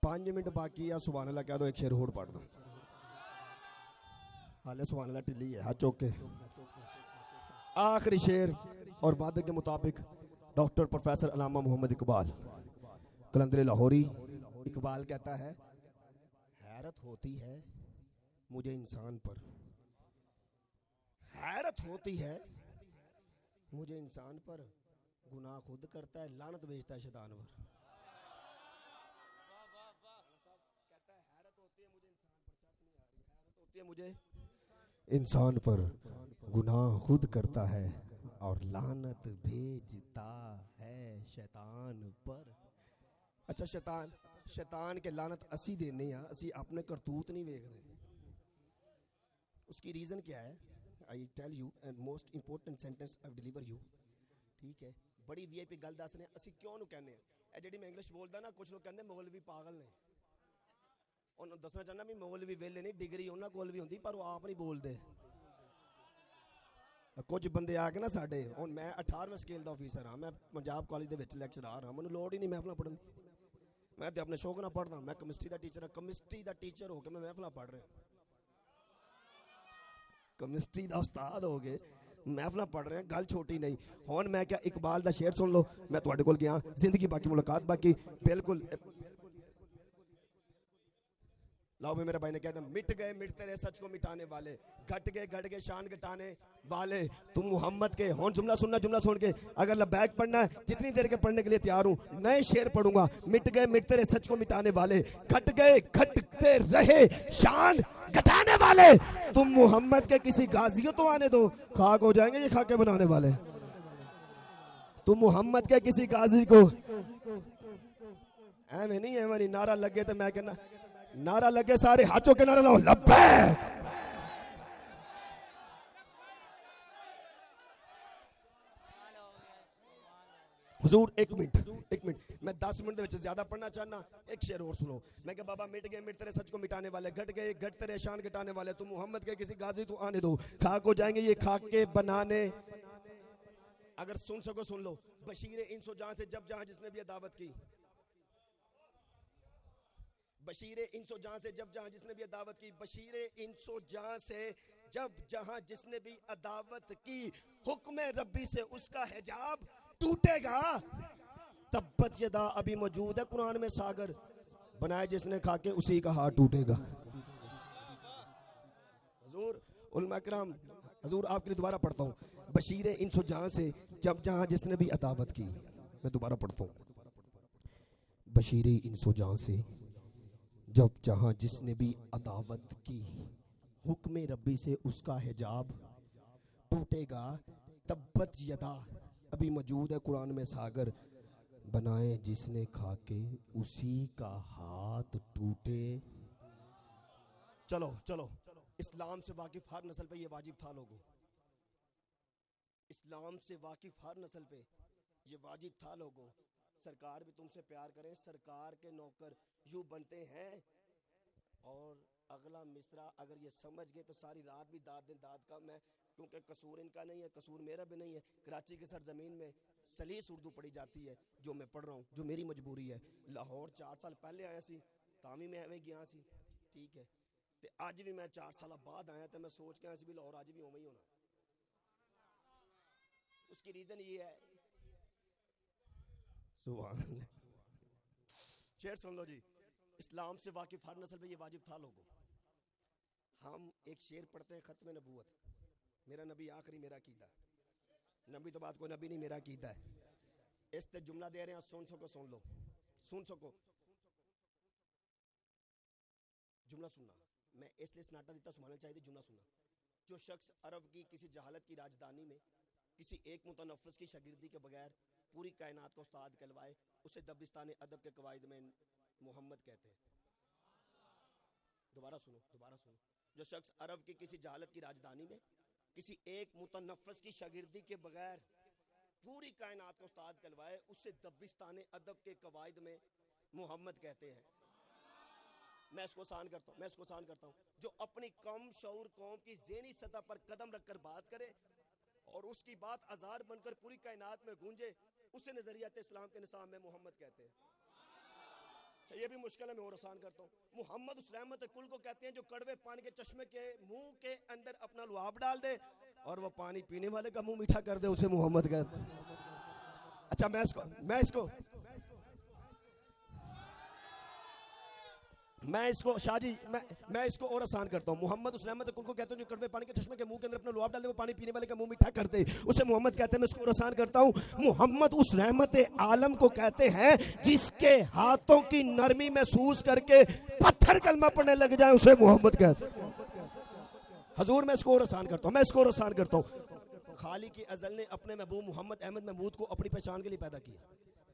5 minute बाकी है। सुभान अल्लाह कह दो, एक शेर होड़ पढ़ दो। हाले सुभान अल्लाह टिल्ली है, हाथ चौक के। आखिरी शेर और वादे के मुताबिक डॉक्टर प्रोफेसर अल्लामा मोहम्मद इकबाल कलंदर लाहौरी। इकबाल कहता है, हैरत होती है मुझे इंसान पर, हैरत होती है मुझे इंसान पर, गुनाह खुद करता है, लानत भेजता है शैतान पर। कहता है हैरत होती है मुझे इंसान पर, गुनाह खुद करता है और लानत भेजता है शैतान पर। अच्छा, शैतान के लानत असी देने आ, असी अपने करतूत नहीं वेखदे। उसकी रीज़न क्या है? I tell you and most important sentence I deliver you. ठीक है, बड़ी वीआईपी गल दस ने, असी क्यों नू कहने ए जेडी मैं इंग्लिश बोलदा ना, कुछ लोग कहंदे मौलवी पागल ने। उन्होंने दसना चाहना भी मौलवी वेले नहीं, डिग्री उन्होंने कोल भी होंदी पर वो आप नहीं बोलते। कुछ बंदे आ के ना साडे, हुण मैं 18वें स्केल का ऑफिसर हाँ, मैं पंजाब कॉलेज के विच लैक्चरार हाँ, मैनूं लोड़ ही नहीं महफिल पढ़न दी। मैं तो अपने शौक ना पढ़दा। मैं केमिस्ट्री का टीचर हाँ, केमिस्ट्री का टीचर होकर मैं महफिल पढ़ रहा, केमिस्ट्री का उस्ताद हो गए महफिल पढ़ रहे हैं, गल छोटी नहीं। हुण मैं क्या इकबाल का शेर सुन लो। मैं तुहाडे कोल गया, जिंदगी बाकी मुलाकात बाकी, बिल्कुल लाओ में मेरे भाई ने कहता, मिट गए मिटते रहे सच को मिटाने वाले, घट गए शान घटाने वाले, तुम मोहम्मद के। होन जुमला सुनना, जुमला सुन के अगर लबैक पढ़ना है, जितनी देर के पढ़ने के लिए तैयार हूँ, नए शेर पढ़ूंगा। मिट गए मिटते रहे सच को मिटाने वाले, घट गए घटते रहे शान घटाने वाले, तुम मोहम्मद के किसी गाजियों तो आने दो, खाक हो जाएंगे ये खाके बनाने वाले। तुम मोहम्मद के किसी गाजी को एवं नहीं है, मेरी नारा लगे तो मैं कहना, नारा लगे सारे हाथों के नारा लाओ, लब्बैक। हुजूर एक मिनट, मैं 10 मिनट में ज्यादा पढ़ना चाहना, एक शेर और सुनो। मैं क्या बाबा, मिट गए मिटते रहे सच को मिटाने वाले, घट गए घटते रहे शान घटाने वाले, तुम मोहम्मद के किसी गाजी तो आने दो, खाक हो जाएंगे ये खाक के बनाने। अगर सुन सको सुन लो। बशीर इंसो जहां से जब जहां जिसने भी दावत की, बशीर इंसो जहां से जब जहां जिसने भी अदावत की, बशीर इंसो जहां से जब जहां जिसने भी अदावत की, हुक्म रब्बी से उसका हिजाब टूटेगा, तब्बत यदा अभी मौजूद है कुरान में सागर, बनाए जिसने खाके उसी का हाथ टूटेगा। हुजूर उलमा किराम, हुजूर आपके लिए दोबारा पढ़ता हूँ। बशीर इंसो जहां से जब जहां जिसने भी अदावत की, मैं दोबारा पढ़ता हूँ। बशीर इंसो जहां से जब जहां जिसने भी अदावत की, हुक्म रब्बी से उसका हिजाब टूटेगा, तब्बत यदा अभी मौजूद है कुरान में सागर, बनाए जिसने खाके उसी का हाथ टूटे। चलो चलो, इस्लाम से वाकिफ हर नस्ल पे ये वाजिब था लोगों, इस्लाम से वाकिफ हर नस्ल पे ये वाजिब था लोगों। सरकार भी तुमसे प्यार करें, सरकार के नौकर यूं बनते हैं। और अगला मिसरा अगर ये समझ गए तो सारी रात भी दाद दिन दाद का मैं, क्योंकि कसूर इनका नहीं है, कसूर मेरा भी नहीं है। कराची की सरजमीन में सलीस उर्दू पढ़ी जाती है, जो मैं पढ़ रहा हूँ, जो मेरी मजबूरी है। लाहौर 4 साल पहले आया सी, तामी में एवं गया सी, ठीक है, तो अज भी मैं 4 साल बाद आया, तो मैं सोच के आया सी भी लाहौर अज भी उवें ही होना। उसकी रीजन ये है, सुभान अल्लाह। शेर सुन लो जी। इस्लाम से वाकिफ हर नस्ल पे ये वाजिब था लोगों। हम एक शेर पढ़ते हैं, खत्म नबूवत, मेरा नबी आखिरी मेरा कीदा, नबी तो बात कोई नबी नहीं मेरा कीदा है। इस ते जुमला दे रहे हैं, सुन सको सुन लो, सुन सको जुमला सुनना। मैं इसलिए सनाटा देता सुनाना चाहिए, जुमला सुनना। जो शख्स अरब की किसी जहालत की राजधानी में किसी एक मुतनफ़्फ़िस की शागिर्दी के बगैर पूरी कायनात को उस्ताद कहलवाए, उसे दबिस्तान अदब के कवायद में मोहम्मद कहते हैं। दोबारा सुनो, दोबारा सुनो। जो शख्स अरब की किसी जहालत की राजधानी में किसी एक मुतनफ़्फ़िस की शागिर्दी के बगैर पूरी कायनात को उस्ताद कहलवाए, उसे दबिस्तान अदब के कवायद में मोहम्मद कहते हैं। मैं इसको आसान करता हूँ, जो अपनी कम शऊर कौम की ज़हनी सतह पर कदम रखकर बात करे और उसकी बात अज़ार बनकर पूरी कायनात में गूंजे, उसे नजरियात इस्लाम के निसाब में मोहम्मद कहते हैं। ये भी मुश्किल है, मैं और आसान करता हूँ। मोहम्मद उस रहमत कुल को कहते हैं जो कड़वे पानी के चश्मे के मुंह के अंदर अपना लुआब डाल दे और वो पानी पीने वाले का मुंह मीठा कर दे, उसे मोहम्मद कहते हैं। अच्छा मैं इसको शाह जी मैं इसको और आसान करता हूँ। मोहम्मद उस रहमत कुल को कहते हैं जो कड़वे पानी के चश्मे के मुंह के अंदर अपना लुआब डाल दे, वो पानी पीने वाले का मुंह मीठा कर दे, उसे मोहम्मद कहते हैं। मैं इसको और आसान करता हूँ। मोहम्मद उस रहमत आलम को कहते हैं जिसके हाथों की नरमी महसूस करके पत्थर कलमा पढ़ने लग जाए, उसे मोहम्मद कहते हैं। हजूर मैं इसको और आसान करता हूँ। खालिक अज़ल ने अपने महबूब मोहम्मद अहमद महमूद को अपनी पहचान के लिए पैदा किया।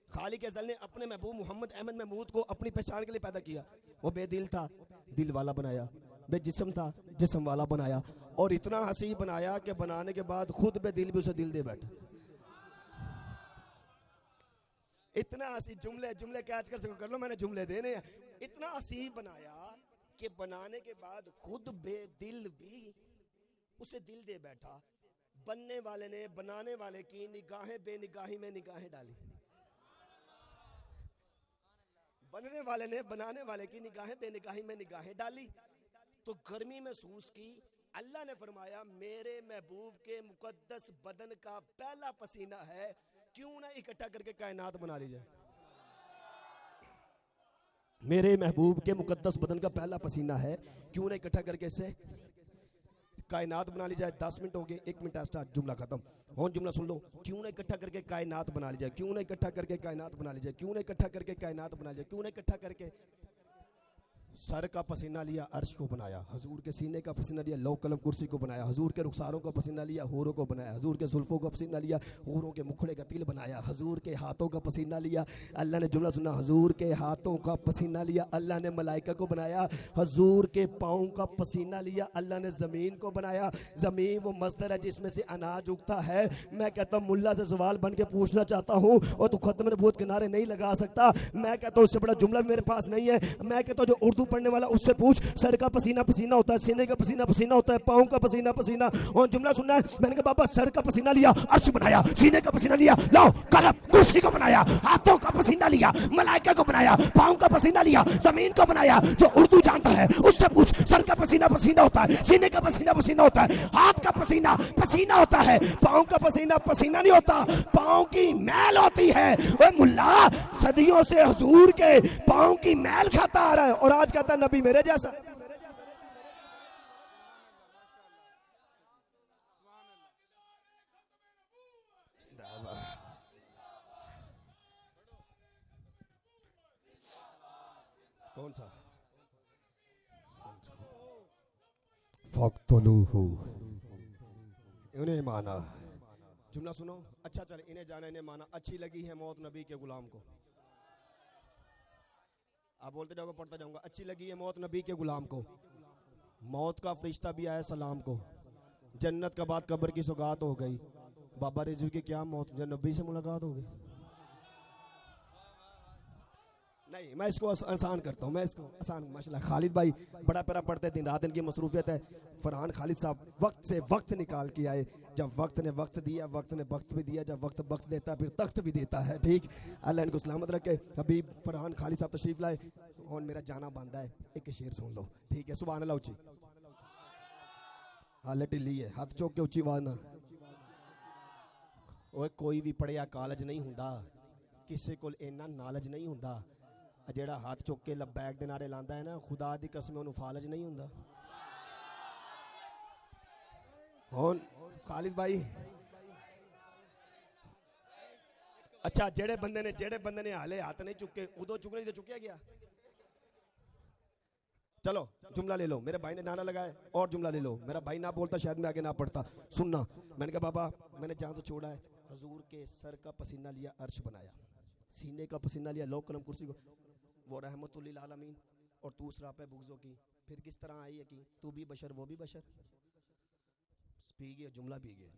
खालिक अज़ल ने अपने महबूब मोहम्मद अहमद महमूद को अपनी पहचान के लिए पैदा किया। वो बेदिल था, दिल वाला बनाया, बेजिस्म था, जिस्म वाला बनाया, और इतना हसी बनाया कि बनाने के बाद खुद बेदिल भी उसे दिल दे बैठा। इतना हसी जुमले कैच कर लो, मैंने जुमले देने हैं। इतना हसी बनाया कि बनाने के बाद खुद बेदिल भी उसे दिल दे बैठा। बनने वाले ने बनाने वाले की निगाहें बेनिगाही में निगाहें डाली। बनने वाले ने बनाने वाले की निगाहें बेनिगाही में निगाहें डाली तो गर्मी महसूस की। अल्लाह ने फरमाया मेरे महबूब के मुकद्दस बदन का पहला पसीना है, क्यों ना इकट्ठा करके कायनात बना ली जाए। मेरे महबूब के मुकद्दस बदन का पहला पसीना है, क्यों ना इकट्ठा करके इसे कायनात बना ली जाए। 10 मिनट हो गए, 1 मिनट स्टार्ट, जुमला खत्म। और जुमला सुन लो, क्यों ना इकट्ठा करके कायनात बना ली जाए, क्यों ना इकट्ठा करके कायनात बना ली जाए, क्यों ना इकट्ठा करके कायनात बना ली जाए, क्यों ना इकट्ठा करके। सर का पसीना लिया, अर्श को बनाया। हजूर के सीने का पसीना लिया, लौह कलम कुर्सी को बनाया। हजूर के रुखसारों का पसीना लिया, हूरों को बनाया। हजूर के जुल्फों का पसीना लिया, हूरों के मुखड़े का तिल बनाया। हजूर के हाथों का पसीना लिया, अल्लाह ने जुमला सुना, हजूर के हाथों का पसीना लिया, अल्लाह ने मलाइका को बनाया। हजूर के पाँव का पसीना लिया, अल्लाह ने ज़मीन को बनाया। ज़मीन वो मस्दर है जिसमें से अनाज उगता है। मैं कहता हूँ मुल्ला से सवाल बन के पूछना चाहता हूँ, और तू खत्म नबूवत किनारे नहीं लगा सकता। मैं कहता हूँ उससे बड़ा जुमला मेरे पास नहीं है। मैं कहता हूँ जो उर्दू पढ़ने वाला उससे पूछ, सर का पसीना पसीना होता है, सीने का पसीना पसीना होता है, पाँव का पसीना पसीना। और जुमला सुनना है। मैंने कहा बाबा सर का पसीना लिया, अर्श बनाया, सीने का पसीना लिया, लो कलम कुर्सी को बनाया, हाथों का पसीना लिया, मलाइका को बनाया, पाँव का पसीना लिया, जमीन को बनाया। जो उर्दू जानता है उससे पूछ, सर का पसीना पसीना होता है, सीने का पसीना पसीना होता है, हाथ का पसीना पसीना होता है, पाँव का पसीना पसीना नहीं होता, पाँव की मैल होती है। ओए मुल्ला सदियों से हुजूर के पाँव की मैल खाता आ रहा है, और आज कहता है नबी मेरे जैसा। कौन सा फक्तलूहु, इन्हें माना। जुमला सुनो, अच्छा चले, इन्हें जाना इन्हें माना। अच्छी लगी है मौत नबी के गुलाम को। आप बोलते जाओगे पढ़ता जाऊंगा। अच्छी लगी है मौत नबी के गुलाम को, मौत का फरिश्ता भी आया सलाम को। जन्नत का बाद कब्र की सौगात हो गई, बाबा रिजवी की क्या मौत जब नबी से मुलाकात हो गई। नहीं, मैं इसको आसान करता हूँ, मैं इसको आसान। माशाल्लाह खालिद भाई बड़ा प्यारा पढ़ते, दिन रात इनकी मसरूफियत है। फरहान खालिद साहब वक्त से वक्त निकाल के आए। जब वक्त ने वक्त दिया, वक्त ने वक्त भी दिया। जब वक्त वक्त देता फिर तख्त भी देता है। ठीक, अल्लाह इनको सलामत रखे। अभी फरहान खालिद साहब तशरीफ लाए और मेरा जाना बांधा है, एक शेर सुन लो। ठीक है, सुभान अल्लाह उच्ची हाल ढिली है, हाथ चौक के उच्ची आवाज ना। ओए कोई भी पढ़िया कॉलेज नहीं हुंदा, किसी को इन्ना नॉलेज नहीं हुंदा। जेड़ा हाथ चुक के लबैक दे नारे लांदा है ना, खुदा दी कसम उन्होंने फालज नहीं हुंदा। हुन खालिद भाई, अच्छा जेड़े बंदे ने हाले हाथ नहीं चुके, उदो चुकने तो चुकया गया। चलो जुमला ले लो, मेरे भाई ने नारा लगाया और जुमला ले लो। मेरा भाई ना बोलता शायद मैं आगे ना पढ़ता। सुनना, मैंने कहा बाबा मैंने जहाँ से छोड़ा है, हजूर के सर का पसीना लिया, अर्श बनाया, सीने का पसीना लिया, लौह कलम कुर्सी को, वो रहमतुल लिल आलमीन, और दूसरा पे बुग़्ज़ों की। फिर किस तरह आई है कि तू भी बशर वो भी बशर। पी गए जुमला, पी गए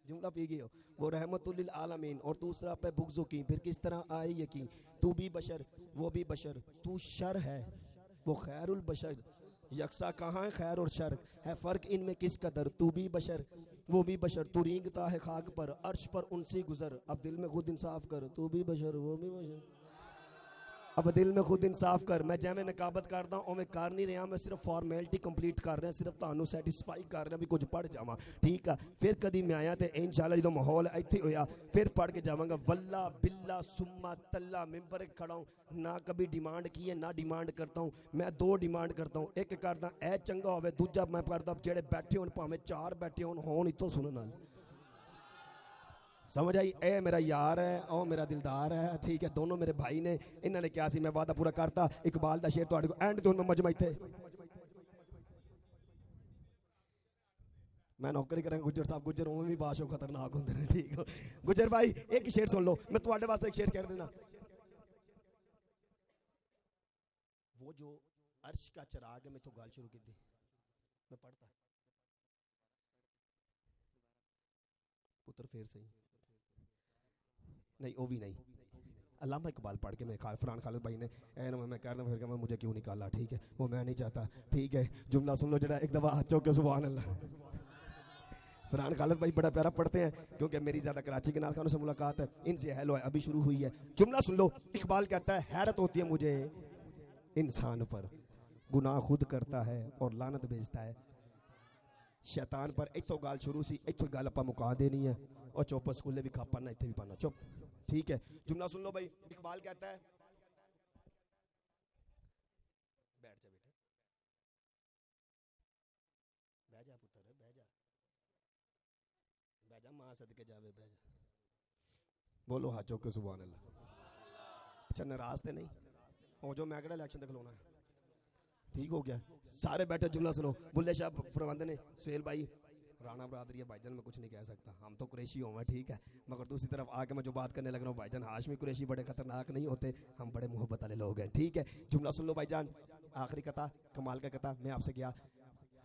जुमला पी गए। वो रहमतुल लिल आलमीन और दूसरा पे बुग़्ज़ों की। फिर किस तरह आई है कि तू भी बशर वो भी बशर। तू शर है वो खैरुल बशर, यकसा कहाँ है खैर और शर, है फ़र्क इनमें किस कदर। तू भी बशर वो भी बशर, तू रींगता है खाक पर, अर्श पर उनसे गुजर, अब दिल में खुद इंसाफ कर। तू भी बशर वो भी बशर। अब दिल में खुद इंसाफ कर। मैं जिवें नकाबत करदा उवें कर नहीं रहा, मैं सिर्फ फॉर्मैलिटी कंप्लीट कर रहा, सिर्फ तुहानू सैटिस्फाई कर रहा भी कुछ पढ़ जावां, ठीक है। फिर कदी मैं आया तो इंशाअल्लाह जो माहौल इत्थे होया फिर पढ़ के जावांगा। वल्ला बिल्ला सुम्मा तल्ला मिंबर खड़ा हूँ, ना कभी डिमांड की है ना डिमांड करता हूँ। मैं दो डिमांड करता हूँ, एक करदा ए चंगा होवे, दूजा मैं करदा जेड़े बैठे होन भावें चार बैठे होन इत्थों सुनन वाले। समझ आई? ए मेरा यार है, ओ मेरा दिलदार है, ठीक है। दोनों मेरे भाई ने, इन्होंने क्या सी मैं वादा पूरा करता। इकबाल दा शेर तुहाडे को एंड ते हुण मैं मजमा इत्थे मैं नौकरी करांगा। गुज्जर साहब गुज्जर उवें भी बादशाह खतरनाक होंदे ने, ठीक हो। गुज्जर भाई एक शेर सुन लो, मैं तुहाडे वास्ते एक शेर कह देना। वो जो अर्श का चिराग है, मैं तो गाल शुरू की थी, मैं पढ़ता पुत्र फिर सही नहीं, वो भी नहीं। अल्लामा इकबाल पढ़ के मैं फरहान खालिद भाई ने मैं कह रहा फिर मैं मुझे क्यों निकाला, ठीक है, वो मैं नहीं चाहता, ठीक है। जुमला सुन लो जरा एक दफ़ा हाथ चौक के सुभान अल्लाह। फरहान खालिद भाई बड़ा प्यारा पढ़ते हैं, क्योंकि मेरी ज़्यादा कराची के नाल से मुलाकात है, इनसे हेलो है, अभी शुरू हुई है। जुमला सुन लो, इकबाल कहता है हैरत होती है मुझे इंसान पर, गुनाह खुद करता है और लानत भेजता है शैतान पर। इत्थों गाल शुरू सी, इत्थों गाल आपां मुका देनी है, और चुप स्कूले भी खा पाना, इत्थे भी पाना, चुप, ठीक है। जुमला सुन लो भाई, इकबाल कहता है बैठ जा बेटा, बैठ जा पुत्र, बैठ जा, बैठ जा, मां सदके जावे, बैठ जा। बोलो हाथ चौक के सुभान अल्लाह। अच्छा नाराज ते नहीं हो जो, मैं केड़ा इलेक्शन तक खलोना है, ठीक हो गया। सारे बैठे, जुमला सुनो। बुल्ले शाह फरमाते ने सुहेल भाई राणा बरादरी है भाईजान, मैं कुछ नहीं कह सकता, हम तो कुरैशी हों, ठीक है, मगर दूसरी तरफ आके मैं जो बात करने लग रहा हूँ भाईजान, हाशमी कुरैशी बड़े खतरनाक नहीं होते, हम बड़े मोहब्बत वाले लोग हैं, ठीक है। जुमला सुन लो भाईजान, आखिरी कथा, कमाल का कथा। मैं आपसे गया,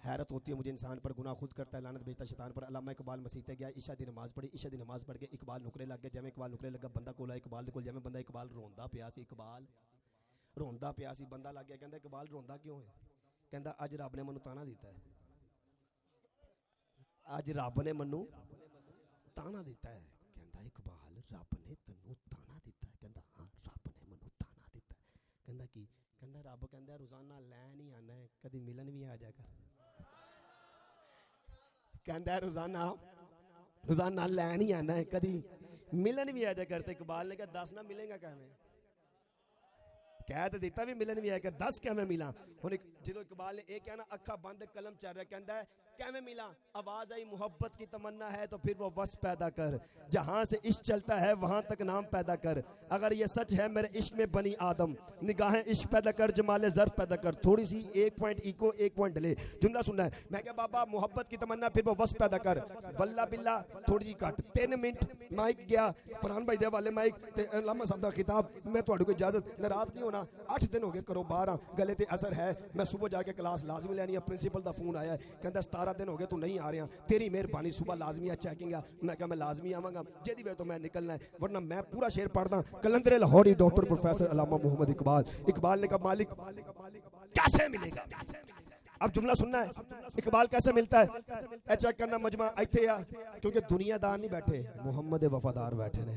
हैरत होती है मुझे इंसान पर, गुनाह खुद करता है, लानत भेजता शैतान पर। अल्लामा इकबाल मसीते गया, ईशा दी नमाज पढ़ी, ईशा दी नमाज पढ़ के इकबाल नुकरे लग गया। जिवें इकबाल नुकरे लगा, बंदा कोल आया इकबाल दे कोल, जिवें बंदा इकबाल रोंदा पिया सी, इकबाल रोंदा पिया सी, बंदा लग गया, कहंदा इकबाल रोंदा क्यों है? कहंदा अज रब ने मैनू ताना दिता है, अज रब ने मैनू ताना दिता है। कहंदा इकबाल रब ने तैनू ताना दिता है? कहंदा हाँ रब ने मैनू ताना दिता है। कहंदा की? कहंदा रब कहंदा रोजाना लैन ही आना है, कभी मिलन भी आ जाएगा। कहंदा रोजाना लैन ही आना है, कभी मिलन भी आ जाए करते। इकबाल ने कहा 10 ना मिलेगा कहमें, कह तो दिता भी मिलन भी आया कर, 10 कैमें मिला। हुण जो इकबाल ने यह कहना अखा बंद कलम चल रहा, कहता है कैमें मिला, आवाज आई मोहब्बत की तमन्ना है तो फिर वो वस पैदा कर, जहां से इश्क चलता है वहां तक नाम पैदा कर, अगर ये सच है मेरे इश्क में बनी आदम, निगाहें इश्क पैदा कर, जमाले ज़र्फ पैदा कर। थोड़ी सी 1 पॉइंट इको 1 पॉइंट डिले, जुमला सुनना है। मैं क्या बाबा मोहब्बत की तमन्ना फिर वो वस पैदा कर, वल्ला बिल्ला थोड़ी जी कट 3 मिनट माइक गया फरहान भाई दे वाले माइक ते अल्लामा साहब दा खिताब। मैं तुहाडे कोई इजाजत नाराज नहीं होना, 8 दिन हो गए करो बाहर गले ते असर है, मैं सुबह जाके क्लास लाजमी लैनी है, प्रिंसीपल दा फोन आया कहता 17 दिन हो गए तू नहीं आ रहा, तेरी मेहरबानी सुबह लाजमी है चेकिंग है। मैं कहा मैं लाजमी आवांगा, जेदी वे तो मैं निकलना है, वरना मैं पूरा शेर पढ़दा। कलंदरे लाहौरी डॉक्टर प्रोफेसर अल्लामा मोहम्मद इकबाल। इकबाल ने कहा मालिक कैसे मिलेगा? अब जुमला सुनना है, इकबाल कैसे मिलता है चेक करना मजमा इत्थे आ, क्योंकि दुनियादार नहीं बैठे, मोहम्मद वफादार बैठे ने।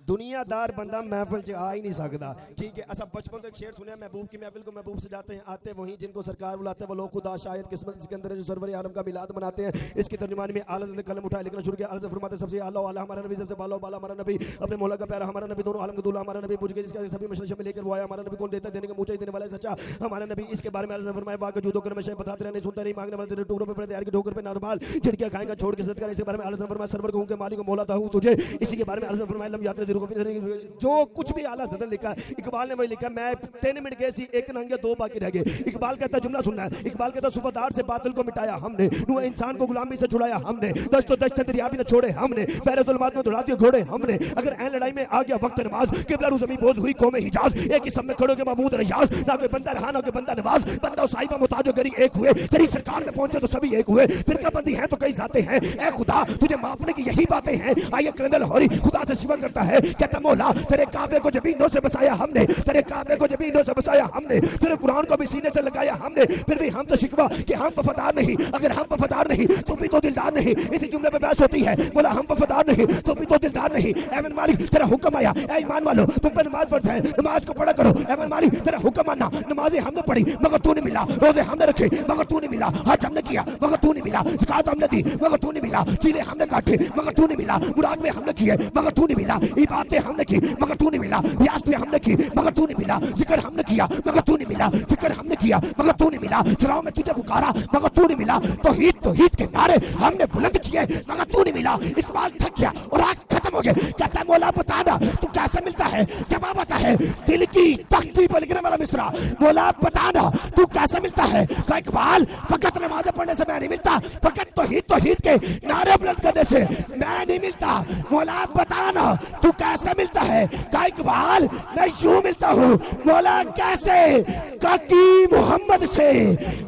दुनियादार बंदा महफिल च आ ही नहीं सकता, ठीक है। ऐसा बचपन तो एक शेर सुने, महबूब की महफिल को महबूब सजाते हैं, आते वहीं जिनको सरकार बुलाते हैं वो लोग खुदा शायद किस्मत इसके अंदर जो सरवर आलम का मिलाद मनाते हैं। इसकी तर्जुमानी में आला ने कलम उठाया, लिखना शुरू किया। आला फरमाते सबसे आला वाला हमारा नबी, सबसे बाला वाला हमारा नबी, अपने मौला का प्यारा हमारा नबी, दोनों आलम का दूल्हा हमारा नबी, पूछ के जिसका सभी मशरक़ में लेकर वो आया हमारा नबी, कौन देता देने का मुझे देने वाला सच्चा हमारा नबी। इसके बारे में अल्लाह ने फरमाया वाक़ जूदो कर में बताते रहने सुनते नहीं, मांगने वाले टुकड़ों पे पड़े यार के ठोकर पे नरमाल झटकियां खाएगा छोड़ के सदका। इसके बारे में अल्लाह ने फरमाया सरवर कहूं के मालिक मौला था हूं तुझे। इसी के बारे में अल्लाह ने फरमाया लम यात्रा ज़रूर जो कुछ भी आला हज़रत लिखा है, इकबाल ने वही लिखा। मैं 3 मिनट गए सी, 1 नंगे 2 बाकी रह गए। इकबाल कहता है जुमला सुनना है, इकबाल कहता है सुबहदार से बातिल को मिटाया हमने, नू इंसान को गुलामी से छुड़ाया हमने, दश्तो दश्त दरिया भी न छोड़े हमने, पहले ज़ुल्मात में दौड़ा दिए घोड़े हमने, अगर ऐ लड़ाई में आ गया वक्त नमाज, किबला रू ज़मीं बोझ हुई कौम हिजाज, एक ही सब में खड़ोगे महमूद रियाज, ना कोई बंदा रहा ना कोई बंदा नवाज, बंदा साहिबा मुताज गरी एक हुए, तेरी सरकार में पहुंचे तो सभी एक हुए, फिरका बंदी है तो कई जाते हैं, ए खुदा तुझे मापने की यही बातें हैं। आइए कलंदर लाहौरी खुदा से सिवा करता है, कहता मौला तेरे काबे को जमीनों से बसाया हमने, तेरे काबे को जमीनों से बसाया हमने, तेरे कुरान को भी सीने से लगाया हमने, फिर भी हम तो शिकवा कि हम वफादार नहीं। अगर हम वफादार नहीं तो भी तो दिलदार नहीं। इसी जुमले पे बहस होती है, बोला हम वफादार नहीं तो भी तो दिलदार नहीं। ऐमन मालिक तेरा हुक्म आया, ऐ ईमान वालों तुम पे नमाज फर्ज है, नमाज को पढ़ा करो। ऐमन मालिक तेरा हुक्म आना, नमाजें हमने पढ़ी मगर तू नहीं मिला, रोजे हमने रखे मगर तू नहीं मिला, हज हमने किया मगर तू नहीं मिला, ज़कात हमने दी मगर तू नहीं मिला, चीले हमने काटे मगर तू नहीं मिला, मुराद में हमने किए मगर तू नहीं मिला, इबादतें हमने की मगर तू नहीं मिला, रियासतें हमने की मगर तू नहीं मिला, जिक्र हमने किया मगर तू नहीं मिला, फिक्र हमने किया मगर तू नहीं मिला, सलाम में तुझे पुकारा मगर तू नहीं मिला, तौहीद के नारे हमने बुलंद किए मगर तू नहीं मिला। इकबाल थक गया और आग खत्म हो गए। कहता है मौला बताना तू कैसे मिलता है? जवाब आता है दिल की तख्ती पर लिखने वाला मिसरा, मौला बताना तू कैसे मिलता है? कहा इकबाल फकत नमाज़ पढ़ने से मैं नहीं मिलता, फकत तौहीद के नारे बुलंद करने से मैं नहीं मिलता। मौला बताना तू कैसे मिलता है? कहा इकबाल मैं यूं मिलता हूँ। मौला कैसे? कहा कि मोहम्मद से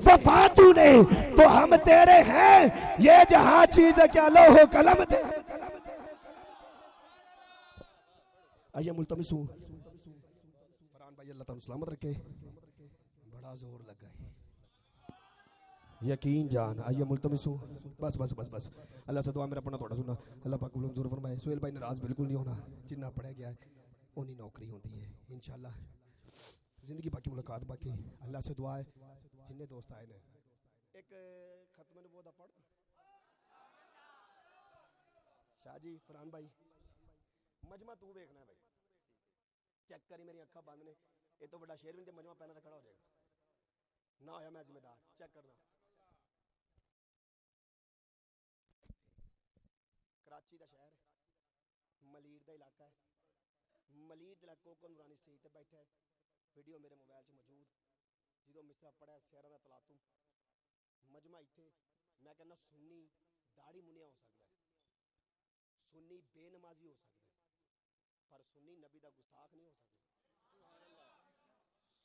वफा तूने तो हम तेरे हैं, ये जहां चीज क्या लोहो कलम थे। आइए मुल्तमिस हूँ फरहान भाई अल्लाह ताला सलामत रखे, बड़ा जोर लगा है यकीन जान। आइए मुल्तमिस हूँ बस बस बस बस अल्लाह से दुआ मेरा पढ़ना थोड़ा सुना, अल्लाह पाक कबूल मंजूर फरमाए। सुहेल भाई नाराज बिल्कुल नहीं होना, जिन्ना पढ़ा गया है उन्हीं नौकरी होती है इंशाल्लाह, जिंदगी बाकी मुलाकात बाकी। अल्लाह से दुआ है जिन्ने दोस्त आए ने एक खत्म नबूवत पढ़ शाह जी फरहान भाई मजमा तू देखना है भाई, चेक करी मेरी अखा बंद ने, ये तो बड़ा शेर भी नहीं, मजमा पहना तो खड़ा हो जाएगा ना होया मैं जिम्मेदार, चेक करना। कराची का शहर मलीर का इलाका है, मलीर के इलाके को नूरानी स्टेज पर बैठा है, वीडियो मेरे मोबाइल से मौजूद, जो मिसरा पढ़ा शहर का तलातुम मजमा इत्थे। मैं कहना सुन्नी दाढ़ी मुनिया हो सकता है, सुन्नी बेनमाजी हो सकता है, पर सुन्नी नबी का गुस्ताख नहीं हो सकता,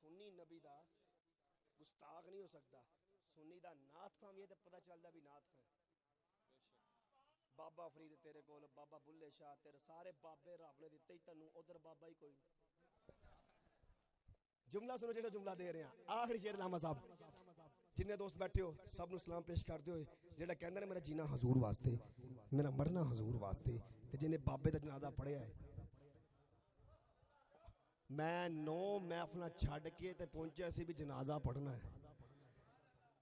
सुन्नी नबी का गुस्ताख नहीं हो सकता। सुन्नी का नाथ खां भी है तो पता चलता भी नाथ खां बाबा फरीद तेरे कोल, बाबा बुल्ले शाह तेरे सारे बाबे रब ने दिते ही तैनू, उधर बाबा ही कोई। जुमला सुनो जो जुमला दे रहे हैं, आखिरी शेर लामा साहब, जिन्ने दोस्त बैठे हो सब नूं सलाम पेश करते हो। जेड़ा कहंदा ने मेरा जीना हजूर वास्ते, मेरा मरना हजूर वास्ते, ते जिन्हें बाबे दा जनाजा पढ़िया है, मैं 9 महफिल छड़ के ते पहुंचे सी भी जनाजा पढ़ना है,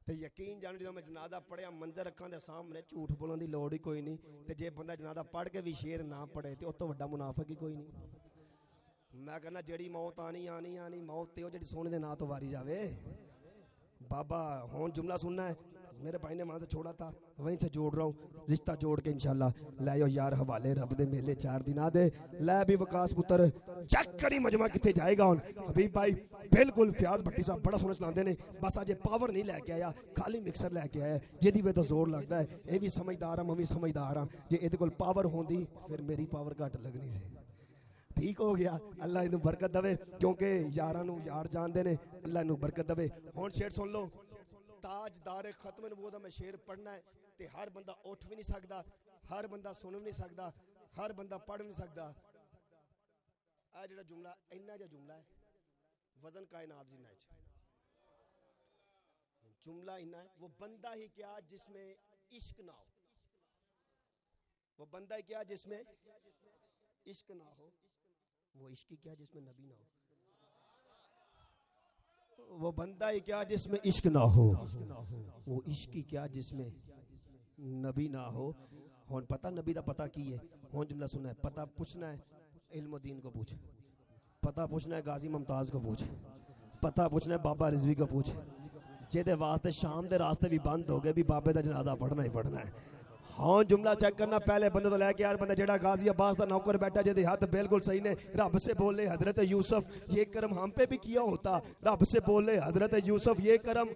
ते यकीन जान जो मैं जनाजा पढ़िया मंजर अखां दे सामने झूठ बोलने की लोड़ ही कोई नहीं, ते जे बंदा जनाजा पढ़ के भी शेर ना पढ़े तो उस तो वड्डा मुनाफिक ही कोई नहीं। मैं कहना जेड़ी मौत आनी आनी आनी मौत ते जेड़ी सोने दे नां तो वारी जावे। बाबा हुण जुमला सुनना है, मेरे भाई ने वहाँ से छोड़ा था वहीं से जोड़ रहा हूँ, रिश्ता जोड़ के इंशाल्लाह लायो यार हवाले रब दे मेले 4 दिन दे लै भी वकास पुत्र चेक करी मजमा कितने जाएगा। हुण हबीब भाई बिल्कुल फयाज भट्टी साहब बड़ा सोहना चलाते हैं, बस अजे पावर नहीं लैके आया, खाली मिक्सर लैके आया जिहदी वजह तो जोर लगता है। ये भी समझदार हाँ, मैं भी समझदार हाँ, जे इहदे कोल पावर होंदी फिर मेरी पावर घट लगनी सी। ठीक हो गया, अल्लाह इनू बरकत दवे, क्योंकि यारां नू यार जानते ने, अल्लाह इनू बरकत दवे। हुण शेर सुन लो, ताजदार खत्म नबूवत मैं शेर पढ़ना है ते हर बंदा उठ भी नहीं सकता, हर बंदा सुन भी नहीं सकता, हर बंदा पढ़ भी नहीं सकता। आ जिहड़ा जुमला इन्ना जिहा जुमला है वजन कायनात जिन्ना है, जुमला इन्ना है, वो बंदा ही क्या जिसमें इश्क ना हो, वो बंदा ही क्या जिसमें इश्क ना हो, वो इश्क क्या जिसमें नबी ना हो, वो बंदा ही क्या जिसमें इश्क ना हो, वो इश्क क्या जिसमें नबी ना हो। हुण पता नबी दा पता की है, हुण जुमला सुनना है, पता पूछना है इल्मुद्दीन को पूछ, पता पूछना है गाजी मुमताज को पूछ, पता पूछना है बाबा रिजवी को पूछ, जेदे वास्ते शाम दे रास्ते भी बंद हो गए भी बाबे दा जनाजा पढ़ना ही पढ़ना है। हाँ जुमला चेक करना, पहले बंदे तो लैके यार बंदा जेड़ा गाजी अब्बास का नौकर बैठा जेदे हाथ बिल्कुल सही ने, रब से बोले हजरत यूसुफ ये करम हम पे भी किया होता, रब से बोले हजरत यूसुफ ये करम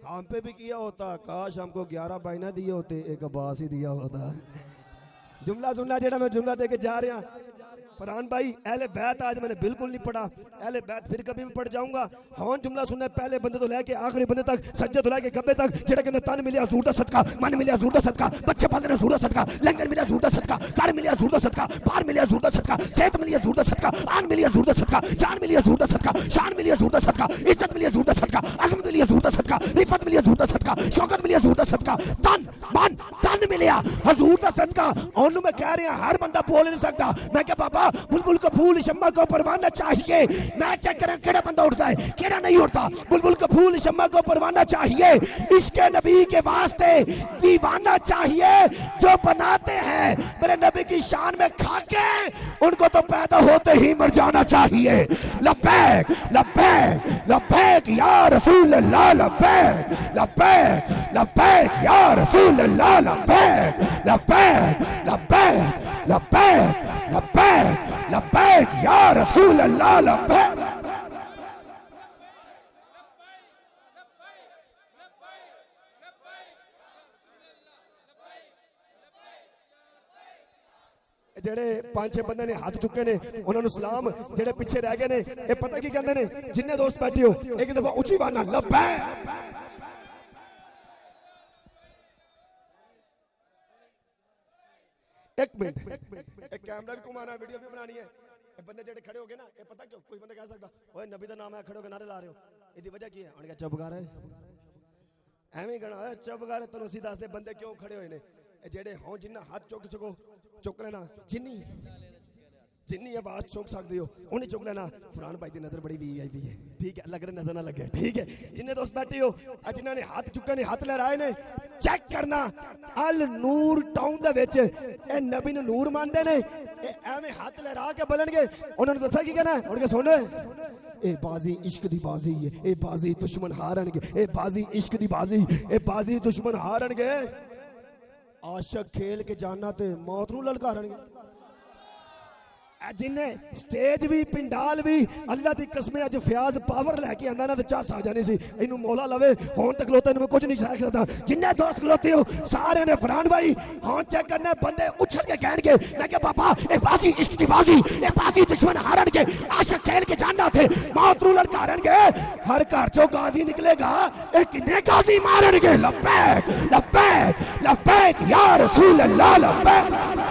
हम पे भी किया होता, काश हमको 11 महीना दिए होते, एक अब्बास ही दिया होता। जुमला सुनना जेड़ा मैं जुमला दे के जा रहा, फरहान भाई अहले बैत आज मैंने बिल्कुल नहीं पढ़ा, अहले बैत फिर कभी भी पढ़ जाऊंगा। हौन जुमला सुनना पहले बंदे तो लेके आखिरी बंदे तक, सज्जे तो लेके गब्बे तक, जेड़ा कहंदा तन मिलिया हजूर दा सदका, मन मिलिया हजूर दा सदका, बच्चे पालदे ने हजूर दा सदका, लंगर मिलिया हजूर दा सदका, घर मिलिया हजूर दा सदका, बाहर मिलिया हजूर दा सदका, सेहत मिलिया हजूर दा सदका, आन मिलिया हजूर दा सदका, जान मिलिया हजूर दा सदका, शान मिलिया हजूर दा सदका, इज्जत मिलिया हजूर दा सदका, अज़मत मिलिया हजूर दा सदका, रिफत मिलिया हजूर दा सदका, शौकत मिलिया हजूर दा सदका, तन मन तन मिलिया हजूर दा सदका। ओनू मैं कह रहा हर बंदा बोल नहीं सकता। मैं क्या बाबा बुलबुल का फूल शम्मा को परवाना चाहिए, मैं चेक करें केड़ा बंदा उठता है केड़ा नहीं उठता। बुलबुल का फूल शम्मा को परवाना चाहिए, इसके नबी के वास्ते दीवाना चाहिए। जो बनाते हैं मेरे नबी की शान में खाके, उनको तो पैदा होते ही मर जाना चाहिए। लब्बैक लब्बैक लब्बैक या रसूल अल्लाह, लब्बैक लब्बैक लब्बैक या रसूल अल्लाह, लब्बैक लब्बैक लब्बैक लब्बैक लब्बैक लब्बैक या रसूल अल्लाह, लब्बैक। जेड़े 5-6 बंदे ने हाथ चुके ने उन्होंने सलाम, जेड़े पीछे रह गए ने ये पता की कहंदे ने, जिन्ने दोस्त बैठे हो एक दफा उची बाना लब्बैक। एक मिनट, एक कैमरा भी घुमाना, वीडियो भी बनानी है। ये बंदे जेड़े खड़े हो गए ना, ये पता क्यों कोई बंदा कह सकता ओए नबी दा नाम है खड़े हो के नारे ला रहे हो, इसकी वजह की है? उन्होंने कहा चुप कर, एवें गणा चुप कर, तेनों सी दस दे बंदे क्यों खड़े हुए ने। जेड़े हों जिन्ना हाथ चुक लेना, जिन्नी आवाज चुक सकते हो उन्हें चुक लेना। फरहान भाई की नजर बड़ी वीआईपी है, ठीक है, लग रहा नजर ना लगे, ठीक है। जिन्ने दोस्त बैठे हो जिन्होंने हाथ चुके ने हाथ लहराए ने, चेक करना अल नूर टाउन दे विच ए नबी नूं नूर मानदे ने, एवें हाथ लहरा के बोलणगे। उन्होंने दस्सा की कहना, उन्होंने सुन ए बाजी इश्क दी बाजी है, ए बाजी दुश्मन हारनगे, ए बाजी इश्क दी बाजी, ए बाजी दुश्मन हारनगे। आशिक खेल के जाना ते मौत नूं ललकारनगे। जिन्हें स्टेज भी पिंडाल भी अल्लाह की कसम अज फयाज पावर लैके आंदा ना, तो झस आ जानी सी। इनू मौला लवे होन तक खलोते मैं कुछ नहीं कह सकता। जिन्ने दोस्त खलोते हो सारे ने फरहान भाई हाँ चेक करना, बंदे उछल के कहणगे मैं क्या बाबा एक बाजी इश्क दी बाजी, एक बाजी दुश्मन हारनगे, आशिक खेल के जाना थे मौत नूं ललकारनगे। हर घर चों गाजी निकलेगा, एक किन्ने गाजी मारनगे। लब्बैक लब्बैक लब्बैक या रसूल अल्लाह, लब्बैक।